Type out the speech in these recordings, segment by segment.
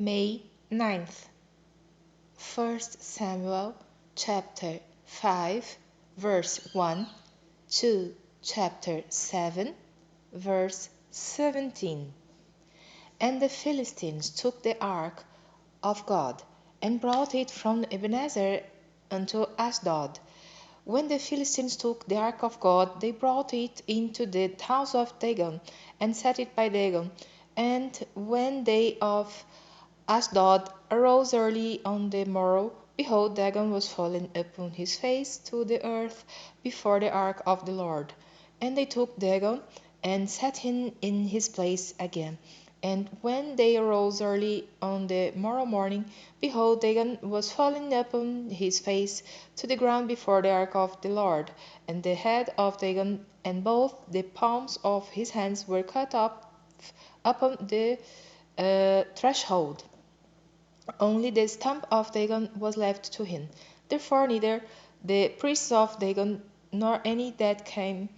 May 9th, 1 Samuel chapter 5 verse 1 to chapter 7 verse 17. And the Philistines took the ark of God and brought it from Ebenezer unto Ashdod. When the Philistines took the ark of God, they brought it into the house of Dagon, and set it by Dagon. And when they of Ashdod arose early on the morrow, behold, Dagon was fallen upon his face to the earth before the ark of the Lord. And they took Dagon, and set him in his place again. And when they arose early on the morrow morning, behold, Dagon was fallen upon his face to the ground before the ark of the Lord. And the head of Dagon and both the palms of his hands were cut off upon the threshold. Only the stump of Dagon was left to him. Therefore neither the priests of Dagon nor any that came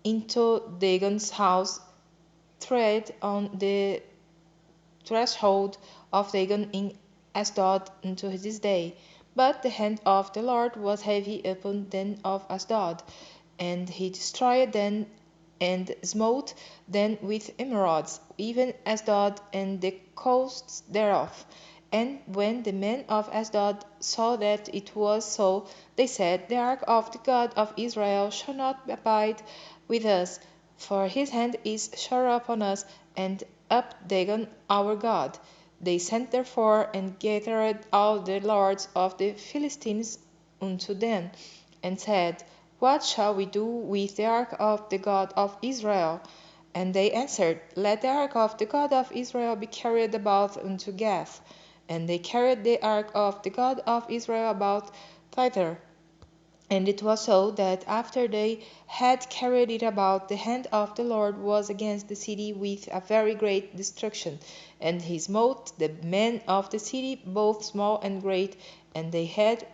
into Dagon's house tread on the threshold of Dagon in Ashdod unto this day. But the hand of the Lord was heavy upon them of Ashdod, and he destroyed them and smote them with emerods, even Ashdod and the coasts thereof. And when the men of Ashdod saw that it was so, they said, The ark of the God of Israel shall not abide with us, for his hand is sure upon us, and up Dagon our God. They sent therefore and gathered all the lords of the Philistines unto them, and said, What shall we do with the ark of the God of Israel? And they answered, Let the ark of the God of Israel be carried about unto Gath. And they carried the ark of the God of Israel about thither. And it was so that after they had carried it about, the hand of the Lord was against the city with a very great destruction. And he smote the men of the city, both small and great, and they had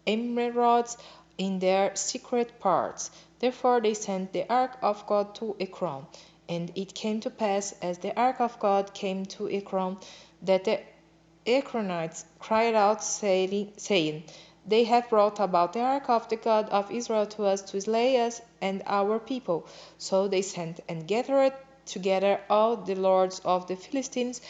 emerods in their secret parts. Therefore they sent the ark of God to Ekron. And it came to pass, as the ark of God came to Ekron, that the Ekronites cried out, saying, They have brought about the ark of the God of Israel to us to slay us and our people. So they sent and gathered together all the lords of the Philistines,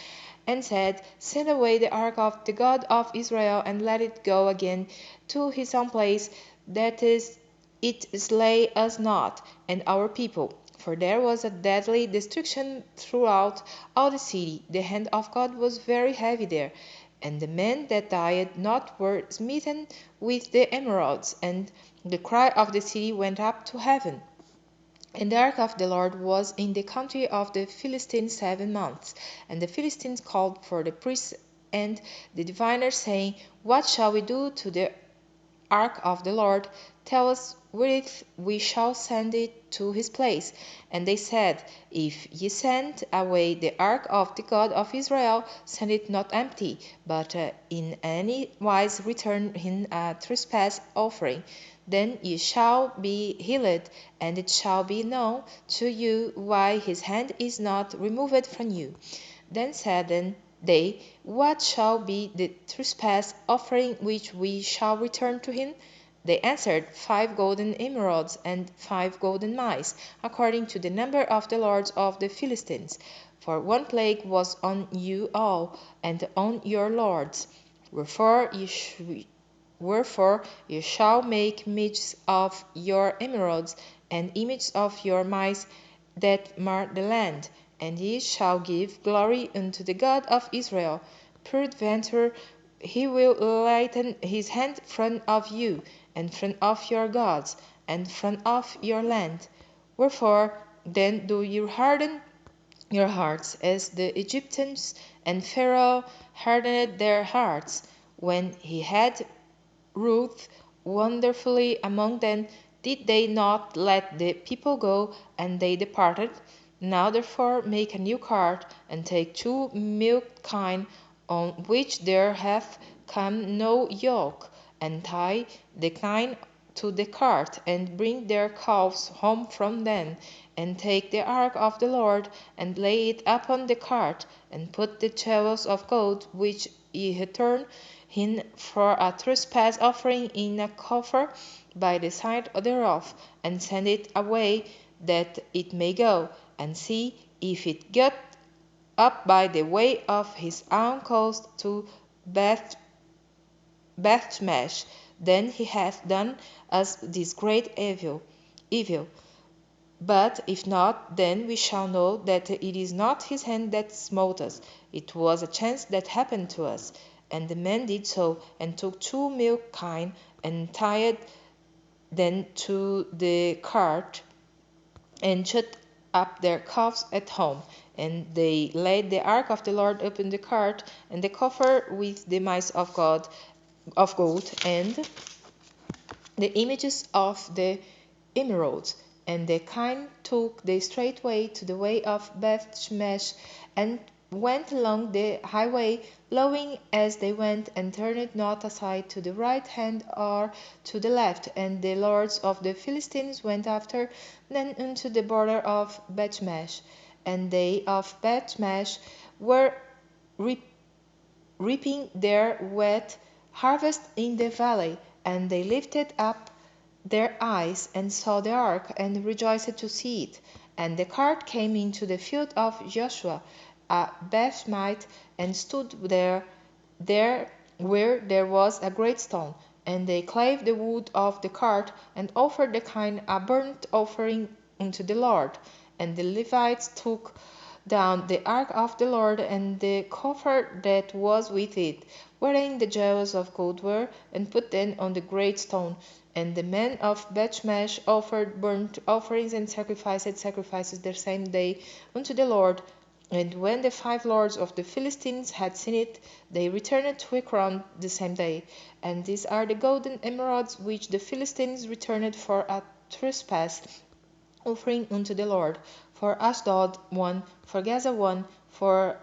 and said, Send away the ark of the God of Israel, and let it go again to his own place, that is, it slay us not and our people. For there was a deadly destruction throughout all the city. The hand of God was very heavy there. And the men that died not were smitten with the emerods, and the cry of the city went up to heaven. And the ark of the Lord was in the country of the Philistines 7 months. And the Philistines called for the priests and the diviners, saying, What shall we do to the ark of the Lord? Tell us wherewith we shall send it to his place. And they said, If ye send away the ark of the God of Israel, send it not empty, but in any wise return him a trespass offering. Then ye shall be healed, and it shall be known to you why his hand is not removed from you. Then said they, What shall be the trespass offering which we shall return to him? They answered, 5 golden emerods and 5 golden mice, according to the number of the lords of the Philistines. For one plague was on you all, and on your lords. Wherefore ye shall make images of your emerods, and images of your mice that mar the land. And ye shall give glory unto the God of Israel. Peradventure he will lighten his hand from of you, and from of your gods, and from of your land. Wherefore then do you harden your hearts, as the Egyptians and Pharaoh hardened their hearts, when he had ruled wonderfully among them. Did they not let the people go, and they departed? Now therefore make a new cart, and take 2 milk kine, on which there hath come no yoke, and tie the kine to the cart, and bring their calves home from them, and take the ark of the Lord, and lay it upon the cart, and put the jewels of gold which ye had turned in for a trespass offering in a coffer by the side thereof, and send it away that it may go, and see if it get up by the way of his own coast to Bethshemesh. Then he hath done us this great evil. But if not, then we shall know that it is not his hand that smote us. It was a chance that happened to us. And the men did so, and took 2 milk kine, and tied them to the cart, and shut up their calves at home. And they laid the ark of the Lord upon the cart, and the coffer with the mice of gold, and the images of the emeralds. And the kine took the straight way to the way of Bethshemesh, and went along the highway, blowing as they went, and turned not aside to the right hand or to the left. And the lords of the Philistines went after them unto the border of Bethshemesh. And they of Bethshemesh were reaping their wheat harvest in the valley, and they lifted up their eyes, and saw the ark, and rejoiced to see it. And the cart came into the field of Joshua, a Bethshemite, and stood there where there was a great stone. And they clave the wood of the cart, and offered the kine a burnt offering unto the Lord. And the Levites took down the ark of the Lord, and the coffer that was with it, wherein the jewels of gold were, and put them on the great stone. And the men of Bethshemesh offered burnt offerings and sacrifices the same day unto the Lord. And when the 5 lords of the Philistines had seen it, they returned to Ekron the same day. And these are the golden emeralds which the Philistines returned for a trespass offering unto the Lord. For Ashdod 1, for Gaza 1, for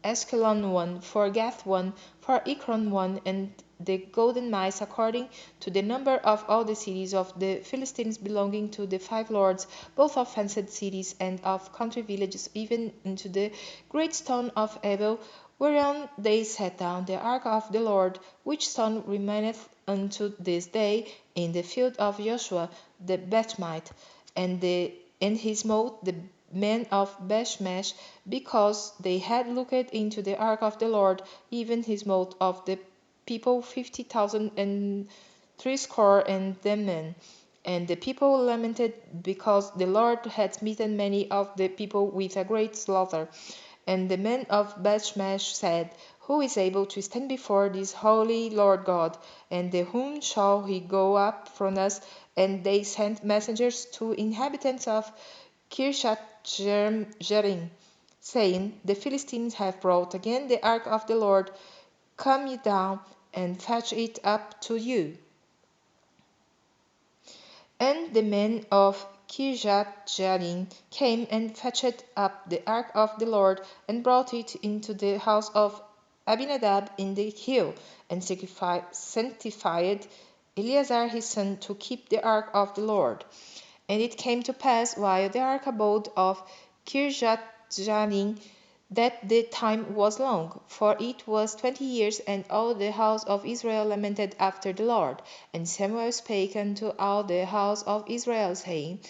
Ashkelon 1, for Gath 1, for Ekron 1, and the golden mice according to the number of all the cities of the Philistines belonging to the 5 lords, both of fenced cities and of country villages, even unto the great stone of Abel, whereon they set down the ark of the Lord, which stone remaineth unto this day in the field of Joshua the Bethmite. And he smote the men of Bethshemesh, because they had looked into the ark of the Lord. Even he smote of the people 50,000 and threescore and them men. And the people lamented, because the Lord had smitten many of the people with a great slaughter. And the men of Bethshemesh said, Who is able to stand before this holy Lord God? And the whom shall he go up from us? And they sent messengers to inhabitants of Kirjath-jearim, saying, The Philistines have brought again the ark of the Lord. Come ye down, and fetch it up to you. And the men of Kirjath-jearim came and fetched up the ark of the Lord, and brought it into the house of Abinadab in the hill, and sanctified Eleazar his son to keep the ark of the Lord. And it came to pass, while the ark abode of Kirjath-jearim, that the time was long, for it was 20 years, and all the house of Israel lamented after the Lord. And Samuel spake unto all the house of Israel, saying,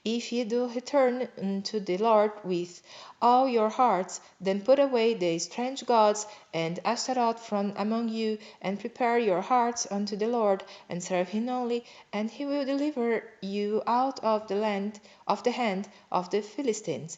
If ye do return unto the Lord with all your hearts, then put away the strange gods and Ashtaroth from among you, and prepare your hearts unto the Lord, and serve him only, and he will deliver you out of the hand of the Philistines.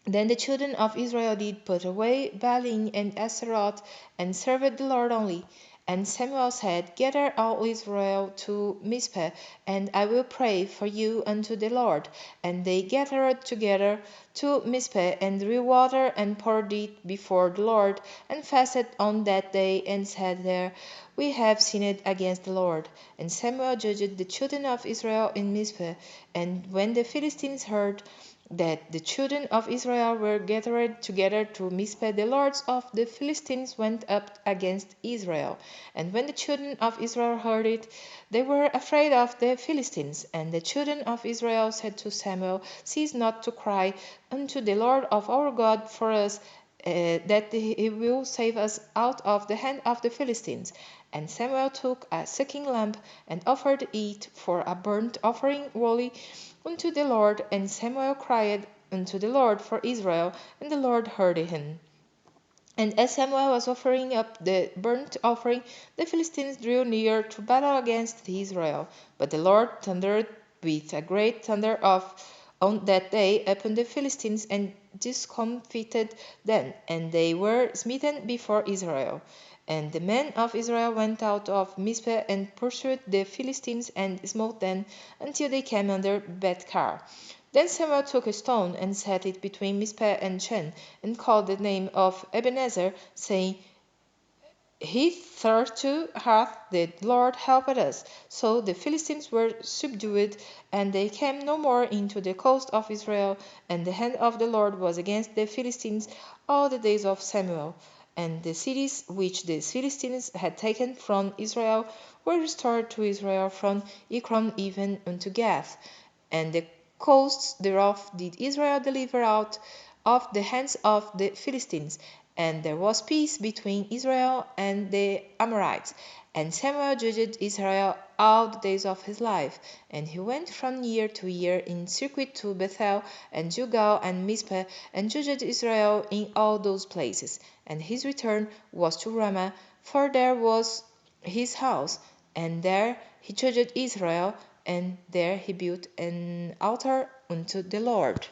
Then the children of Israel did put away Baalim and Ashtaroth, and served the Lord only. And Samuel said, Gather all Israel to Mizpeh, and I will pray for you unto the Lord. And they gathered together to Mizpeh, and drew water, and poured it before the Lord, and fasted on that day, and said there, We have sinned against the Lord. And Samuel judged the children of Israel in Mizpeh. And when the Philistines heard that the children of Israel were gathered together to Mizpeh, the lords of the Philistines went up against Israel. And when the children of Israel heard it, they were afraid of the Philistines. And the children of Israel said to Samuel, "Cease not to cry unto the Lord of our God for us, that he will save us out of the hand of the Philistines." And Samuel took a sucking lamb and offered it for a burnt offering wholly unto the Lord. And Samuel cried unto the Lord for Israel, and the Lord heard him. And as Samuel was offering up the burnt offering, the Philistines drew near to battle against Israel. But the Lord thundered with a great thunder on that day upon the Philistines, and discomfited them, and they were smitten before Israel. And the men of Israel went out of Mizpeh and pursued the Philistines and smote them until they came under Bethkar. Then Samuel took a stone and set it between Mizpeh and Shen, and called the name of Ebenezer, saying, Hitherto hath the Lord helped us. So the Philistines were subdued, and they came no more into the coast of Israel, and the hand of the Lord was against the Philistines all the days of Samuel. And the cities which the Philistines had taken from Israel were restored to Israel from Ekron even unto Gath. And the coasts thereof did Israel deliver out of the hands of the Philistines. And there was peace between Israel and the Amorites. And Samuel judged Israel all the days of his life. And he went from year to year in circuit to Bethel and Gilgal and Mizpeh, and judged Israel in all those places. And his return was to Ramah, for there was his house. And there he judged Israel, and there he built an altar unto the Lord.